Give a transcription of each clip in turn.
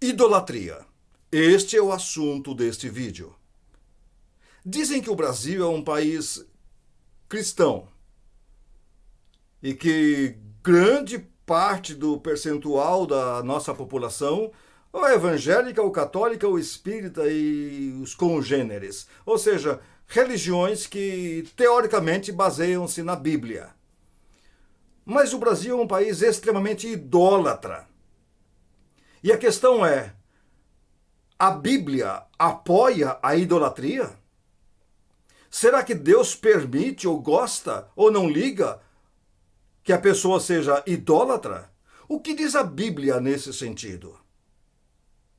Idolatria. Este é o assunto deste vídeo. Dizem que o Brasil é um país cristão e que grande parte do percentual da nossa população ou é evangélica, ou católica, ou espírita e os congêneres, ou seja, religiões que teoricamente baseiam-se na Bíblia. Mas o Brasil é um país extremamente idólatra. E a questão é, a Bíblia apoia a idolatria? Será que Deus permite ou gosta ou não liga que a pessoa seja idólatra? O que diz a Bíblia nesse sentido?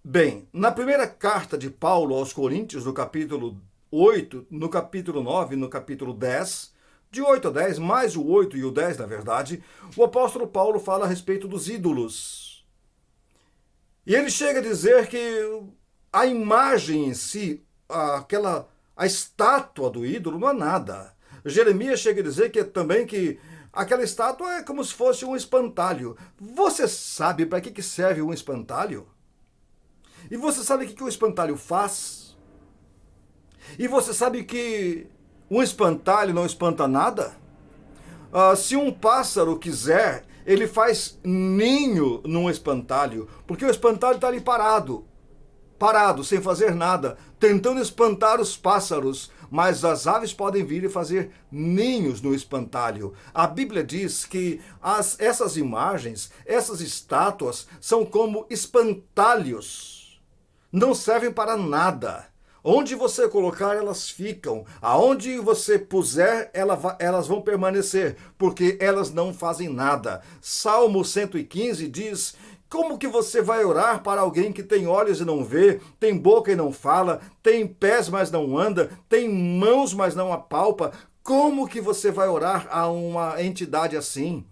Bem, na primeira carta de Paulo aos Coríntios, no capítulo 8, no capítulo 9, no capítulo 10, de 8 a 10, mais o 8 e o 10, na verdade, o apóstolo Paulo fala a respeito dos ídolos. E ele chega a dizer que a imagem em si, a estátua do ídolo não é nada. Jeremias chega a dizer que aquela estátua é como se fosse um espantalho. Você sabe para que serve um espantalho? E você sabe o que o espantalho faz? E você sabe que um espantalho não espanta nada? Se um pássaro quiser, ele faz ninho num espantalho, porque o espantalho está ali parado, sem fazer nada, tentando espantar os pássaros, mas as aves podem vir e fazer ninhos no espantalho. A Bíblia diz que essas imagens, essas estátuas, são como espantalhos, não servem para nada. Onde você colocar, elas ficam. Aonde você puser, elas vão permanecer, porque elas não fazem nada. Salmo 115 diz: como que você vai orar para alguém que tem olhos e não vê, tem boca e não fala, tem pés, mas não anda, tem mãos, mas não apalpa? Como que você vai orar a uma entidade assim?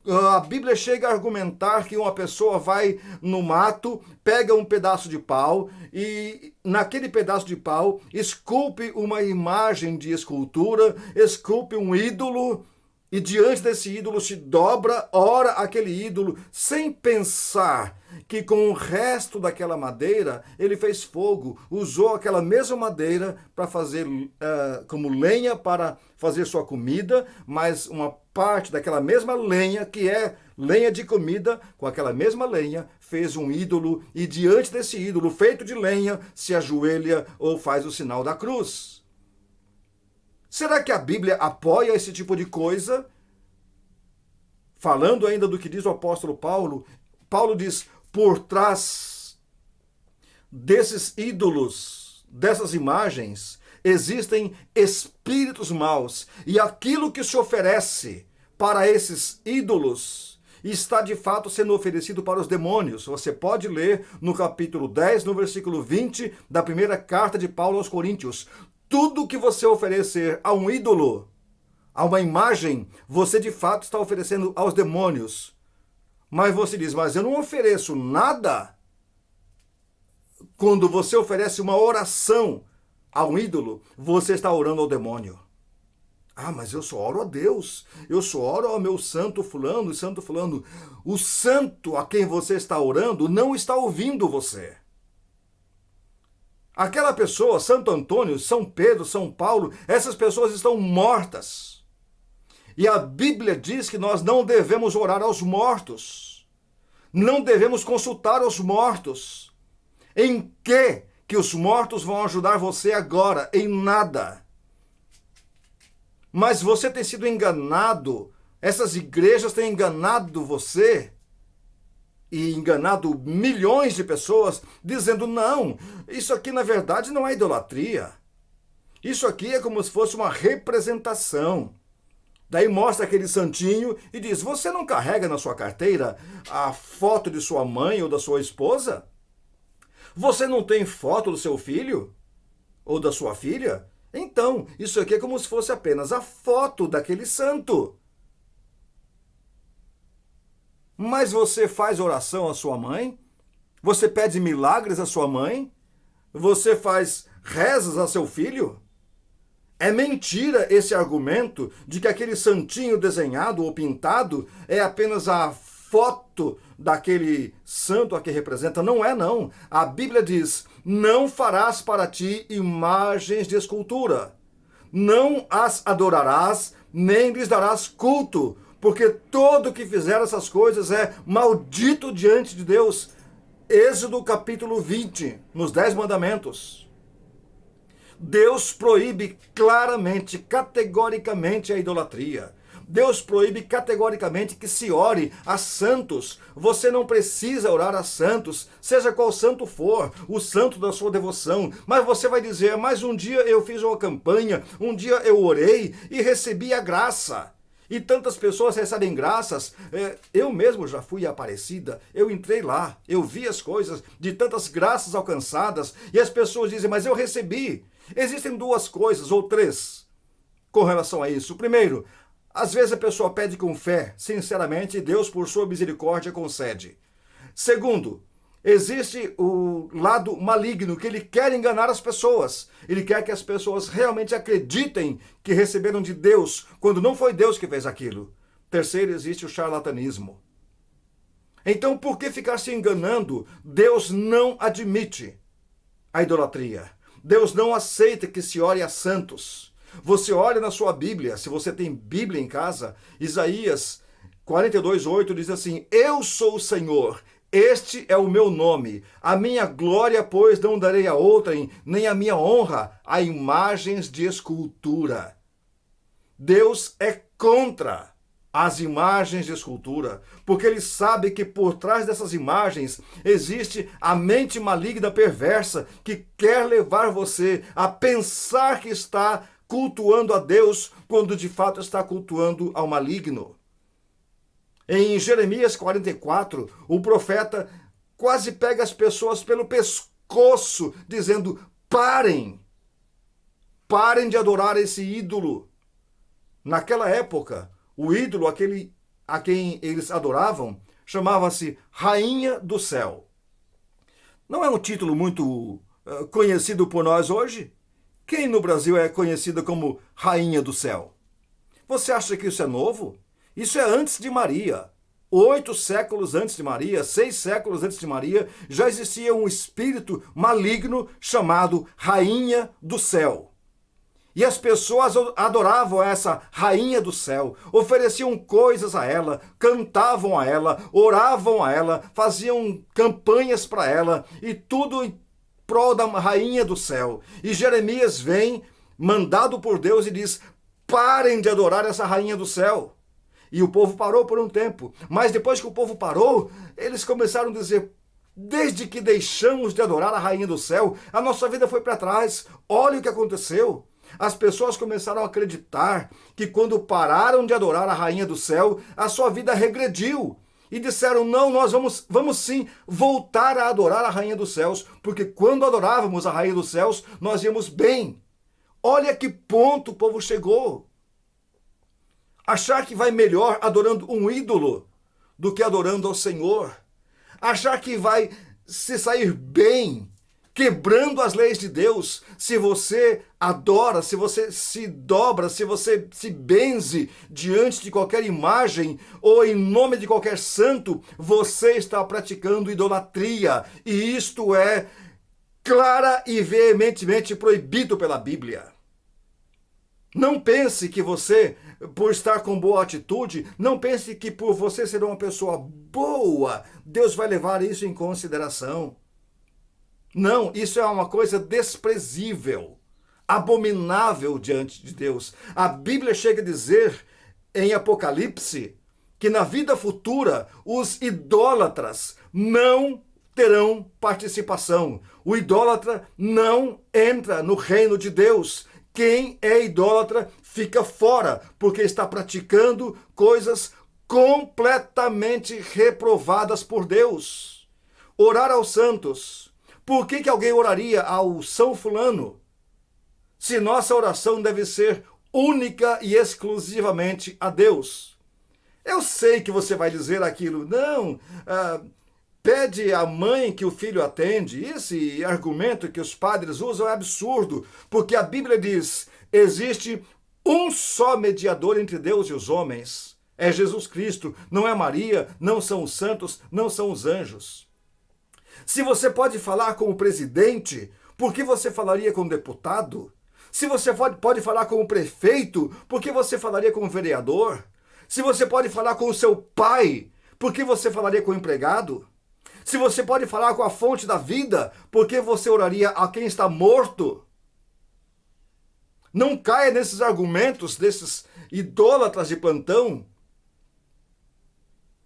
A Bíblia chega a argumentar que uma pessoa vai no mato, pega um pedaço de pau e naquele pedaço de pau esculpe uma imagem de escultura, esculpe um ídolo e diante desse ídolo se dobra, ora aquele ídolo sem pensar que com o resto daquela madeira ele fez fogo, usou aquela mesma madeira para fazer como lenha para fazer sua comida, mas uma parte daquela mesma lenha, que é lenha de comida, com aquela mesma lenha, fez um ídolo e diante desse ídolo feito de lenha se ajoelha ou faz o sinal da cruz. Será que a Bíblia apoia esse tipo de coisa? Falando ainda do que diz o apóstolo Paulo, Paulo diz, por trás desses ídolos, dessas imagens, existem espíritos maus, e aquilo que se oferece para esses ídolos está de fato sendo oferecido para os demônios. Você pode ler no capítulo 10, no versículo 20 da primeira carta de Paulo aos Coríntios. Tudo que você oferecer a um ídolo, a uma imagem, você de fato está oferecendo aos demônios. Mas você diz, mas eu não ofereço nada. Quando você oferece uma oração a um ídolo, você está orando ao demônio. Ah, mas eu só oro a Deus, eu só oro ao meu santo fulano e santo fulano. O santo a quem você está orando não está ouvindo você. Aquela pessoa, Santo Antônio, São Pedro, São Paulo, essas pessoas estão mortas. E a Bíblia diz que nós não devemos orar aos mortos. Não devemos consultar os mortos. Em que os mortos vão ajudar você agora? Em nada. Mas você tem sido enganado. Essas igrejas têm enganado você. E enganado milhões de pessoas, dizendo, não, isso aqui na verdade não é idolatria. Isso aqui é como se fosse uma representação. Daí mostra aquele santinho e diz, você não carrega na sua carteira a foto de sua mãe ou da sua esposa? Você não tem foto do seu filho? Ou da sua filha? Então, isso aqui é como se fosse apenas a foto daquele santo. Mas você faz oração à sua mãe? Você pede milagres à sua mãe? Você faz rezas a seu filho? É mentira esse argumento de que aquele santinho desenhado ou pintado é apenas a foto daquele santo a que representa. Não é, não. A Bíblia diz: não farás para ti imagens de escultura. Não as adorarás, nem lhes darás culto, porque todo que fizer essas coisas é maldito diante de Deus. Êxodo capítulo 20, nos 10 mandamentos. Deus proíbe claramente, categoricamente a idolatria. Deus proíbe categoricamente que se ore a santos. Você não precisa orar a santos, seja qual santo for, o santo da sua devoção. Mas você vai dizer: mas um dia eu fiz uma campanha, um dia eu orei e recebi a graça. E tantas pessoas recebem graças. Eu mesmo já fui à Aparecida, eu entrei lá, eu vi as coisas de tantas graças alcançadas, e as pessoas dizem: mas eu recebi. Existem duas coisas, ou três, com relação a isso. Primeiro, às vezes a pessoa pede com fé, sinceramente, e Deus, por sua misericórdia, concede. Segundo, existe o lado maligno, que ele quer enganar as pessoas. Ele quer que as pessoas realmente acreditem que receberam de Deus, quando não foi Deus que fez aquilo. Terceiro, existe o charlatanismo. Então, por que ficar se enganando? Deus não admite a idolatria. Deus não aceita que se ore a santos. Você olha na sua Bíblia, se você tem Bíblia em casa, Isaías 42:8 diz assim: eu sou o Senhor, este é o meu nome, a minha glória, pois, não darei a outrem, nem a minha honra a imagens de escultura. Deus é contra as imagens de escultura, porque ele sabe que por trás dessas imagens existe a mente maligna perversa que quer levar você a pensar que está cultuando a Deus, quando de fato está cultuando ao maligno. Em Jeremias 44, o profeta quase pega as pessoas pelo pescoço, dizendo: parem de adorar esse ídolo. Naquela época, o ídolo, aquele a quem eles adoravam, chamava-se Rainha do Céu. Não é um título muito conhecido por nós hoje? Quem no Brasil é conhecida como Rainha do Céu? Você acha que isso é novo? Isso é antes de Maria. 8 séculos antes de Maria, 6 séculos antes de Maria, já existia um espírito maligno chamado Rainha do Céu. E as pessoas adoravam essa Rainha do Céu, ofereciam coisas a ela, cantavam a ela, oravam a ela, faziam campanhas para ela, e tudo em prol da Rainha do Céu. E Jeremias vem, mandado por Deus, e diz: parem de adorar essa Rainha do Céu. E o povo parou por um tempo, mas depois que o povo parou, eles começaram a dizer: desde que deixamos de adorar a Rainha do Céu, a nossa vida foi para trás. Olha o que aconteceu. As pessoas começaram a acreditar que quando pararam de adorar a Rainha do Céu, a sua vida regrediu. E disseram: não, nós vamos sim voltar a adorar a Rainha dos Céus, porque quando adorávamos a Rainha dos Céus, nós íamos bem. Olha que ponto o povo chegou. Achar que vai melhor adorando um ídolo do que adorando ao Senhor. Achar que vai se sair bem quebrando as leis de Deus, se você adora, se você se dobra, se você se benze diante de qualquer imagem ou em nome de qualquer santo, você está praticando idolatria. E isto é clara e veementemente proibido pela Bíblia. Não pense que você, por estar com boa atitude, não pense que por você ser uma pessoa boa, Deus vai levar isso em consideração. Não, isso é uma coisa desprezível, abominável diante de Deus. A Bíblia chega a dizer em Apocalipse que na vida futura os idólatras não terão participação. O idólatra não entra no reino de Deus. Quem é idólatra fica fora, porque está praticando coisas completamente reprovadas por Deus. Orar aos santos. Por que alguém oraria ao São Fulano? Se nossa oração deve ser única e exclusivamente a Deus. Eu sei que você vai dizer aquilo: não, pede à mãe que o filho atende. Esse argumento que os padres usam é absurdo, porque a Bíblia diz: existe um só mediador entre Deus e os homens, É Jesus Cristo, não é Maria, não são os santos, não são os anjos. Se você pode falar com o presidente, por que você falaria com o deputado? Se você pode falar com o prefeito, por que você falaria com o vereador? Se você pode falar com o seu pai, por que você falaria com o empregado? Se você pode falar com a fonte da vida, por que você oraria a quem está morto? Não caia nesses argumentos desses idólatras de plantão,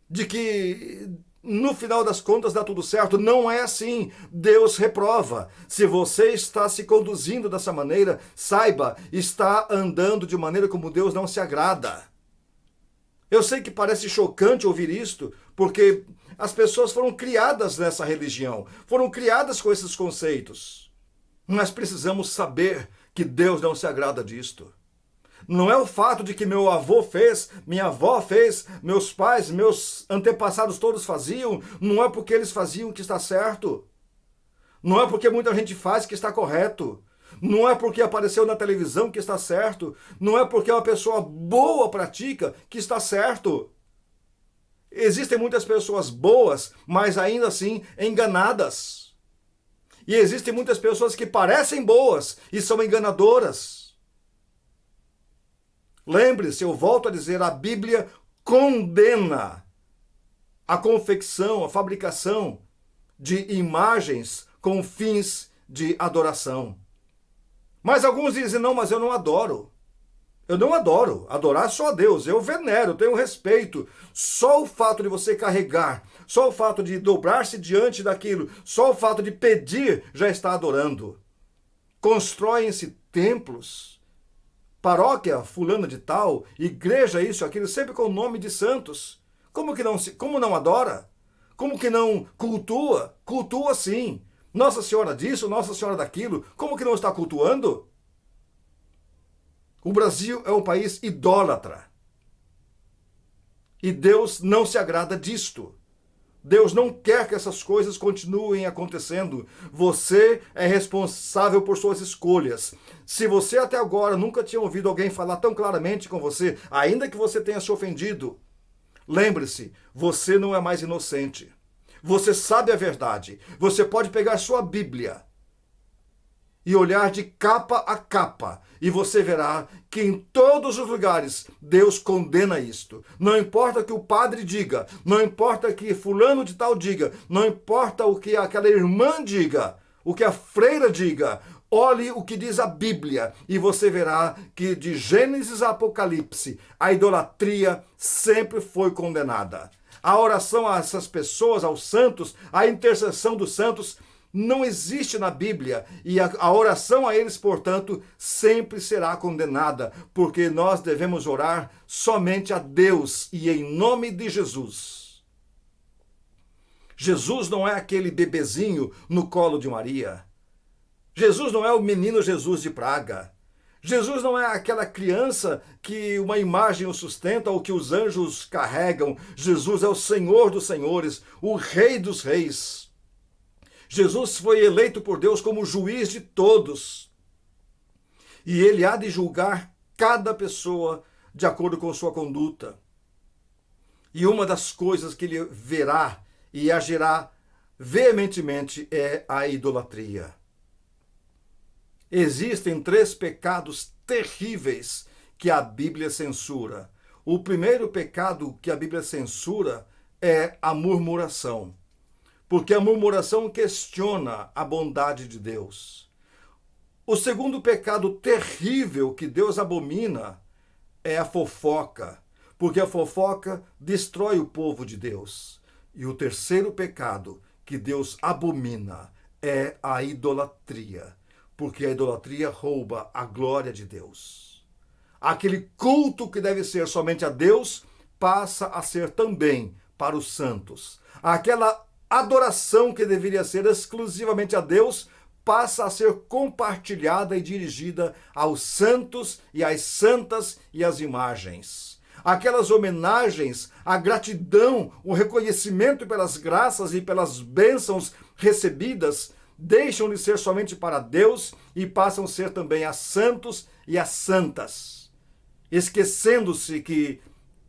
de que no final das contas dá tudo certo. Não é assim. Deus reprova. Se você está se conduzindo dessa maneira, saiba, está andando de maneira como Deus não se agrada. Eu sei que parece chocante ouvir isto, porque as pessoas foram criadas nessa religião, foram criadas com esses conceitos. Nós precisamos saber que Deus não se agrada disto. Não é o fato de que meu avô fez, minha avó fez, meus pais, meus antepassados todos faziam, não é porque eles faziam que está certo. Não é porque muita gente faz que está correto. Não é porque apareceu na televisão que está certo. Não é porque uma pessoa boa pratica que está certo. Existem muitas pessoas boas, mas ainda assim enganadas. E existem muitas pessoas que parecem boas e são enganadoras. Lembre-se, eu volto a dizer, a Bíblia condena a confecção, a fabricação de imagens com fins de adoração. Mas alguns dizem, não, mas eu não adoro. Eu não adoro. Adorar só a Deus. Eu venero, eu tenho respeito. Só o fato de você carregar, só o fato de dobrar-se diante daquilo, só o fato de pedir já está adorando. Constroem-se templos, paróquia fulana de tal, igreja isso, aquilo, sempre com o nome de santos. Como não adora? Como que não cultua? Cultua sim. Nossa Senhora disso, Nossa Senhora daquilo. Como que não está cultuando? O Brasil é um país idólatra. E Deus não se agrada disto. Deus não quer que essas coisas continuem acontecendo. Você é responsável por suas escolhas. Se você até agora nunca tinha ouvido alguém falar tão claramente com você, ainda que você tenha se ofendido, lembre-se, você não é mais inocente. Você sabe a verdade. Você pode pegar sua Bíblia e olhar de capa a capa, e você verá que em todos os lugares Deus condena isto. Não importa o que o padre diga, não importa o que fulano de tal diga, não importa o que aquela irmã diga, o que a freira diga, olhe o que diz a Bíblia e você verá que de Gênesis a Apocalipse, a idolatria sempre foi condenada. A oração a essas pessoas, aos santos, a intercessão dos santos, não existe na Bíblia, e a oração a eles, portanto, sempre será condenada, porque nós devemos orar somente a Deus e em nome de Jesus. Jesus não é aquele bebezinho no colo de Maria. Jesus não é o menino Jesus de Praga. Jesus não é aquela criança que uma imagem o sustenta ou que os anjos carregam. Jesus é o Senhor dos senhores, o Rei dos reis. Jesus foi eleito por Deus como juiz de todos. E ele há de julgar cada pessoa de acordo com sua conduta. E uma das coisas que ele verá e agirá veementemente é a idolatria. Existem 3 pecados terríveis que a Bíblia censura. O primeiro pecado que a Bíblia censura é a murmuração. Porque a murmuração questiona a bondade de Deus. O segundo pecado terrível que Deus abomina é a fofoca, porque a fofoca destrói o povo de Deus. E o terceiro pecado que Deus abomina é a idolatria, porque a idolatria rouba a glória de Deus. Aquele culto que deve ser somente a Deus passa a ser também para os santos. Aquela adoração que deveria ser exclusivamente a Deus passa a ser compartilhada e dirigida aos santos e às santas e às imagens. Aquelas homenagens, a gratidão, o reconhecimento pelas graças e pelas bênçãos recebidas deixam de ser somente para Deus e passam a ser também a santos e a santas, esquecendo-se que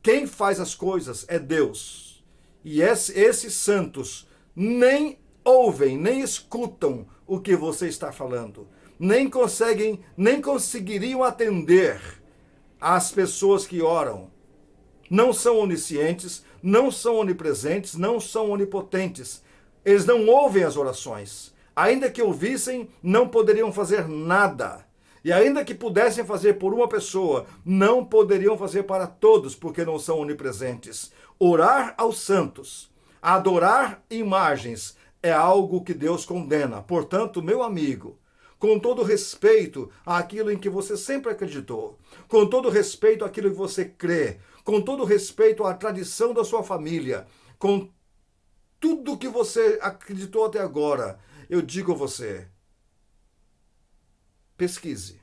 Quem faz as coisas é Deus. E esses santos nem ouvem, nem escutam o que você está falando. Nem conseguiriam atender às pessoas que oram. Não são oniscientes, não são onipresentes, não são onipotentes. Eles não ouvem as orações. Ainda que ouvissem, não poderiam fazer nada. E ainda que pudessem fazer por uma pessoa, não poderiam fazer para todos, porque não são onipresentes. Orar aos santos, adorar imagens, é algo que Deus condena. Portanto, meu amigo, com todo respeito àquilo em que você sempre acreditou, com todo respeito àquilo que você crê, com todo respeito à tradição da sua família, com tudo que você acreditou até agora, eu digo a você, pesquise,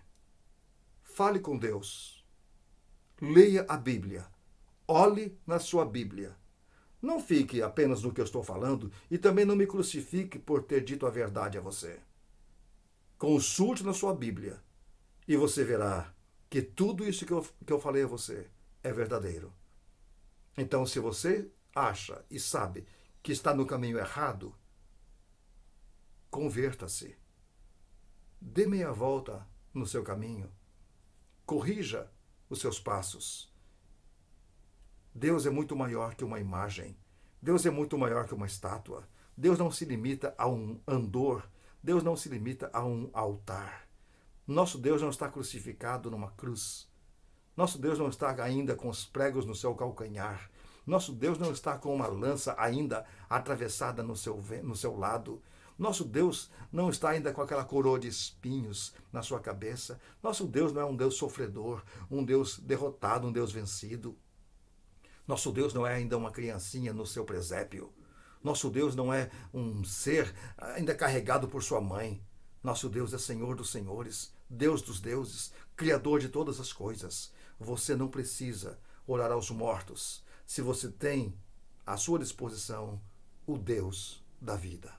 fale com Deus, leia a Bíblia, olhe na sua Bíblia. Não fique apenas no que eu estou falando e também não me crucifique por ter dito a verdade a você. Consulte na sua Bíblia e você verá que tudo isso que eu falei a você é verdadeiro. Então, se você acha e sabe que está no caminho errado, converta-se. Dê meia volta no seu caminho. Corrija os seus passos. Deus é muito maior que uma imagem. Deus é muito maior que uma estátua. Deus não se limita a um andor. Deus não se limita a um altar. Nosso Deus não está crucificado numa cruz. Nosso Deus não está ainda com os pregos no seu calcanhar. Nosso Deus não está com uma lança ainda atravessada no seu lado. Nosso Deus não está ainda com aquela coroa de espinhos na sua cabeça. Nosso Deus não é um Deus sofredor, um Deus derrotado, um Deus vencido. Nosso Deus não é ainda uma criancinha no seu presépio. Nosso Deus não é um ser ainda carregado por sua mãe. Nosso Deus é Senhor dos senhores, Deus dos deuses, Criador de todas as coisas. Você não precisa orar aos mortos se você tem à sua disposição o Deus da vida.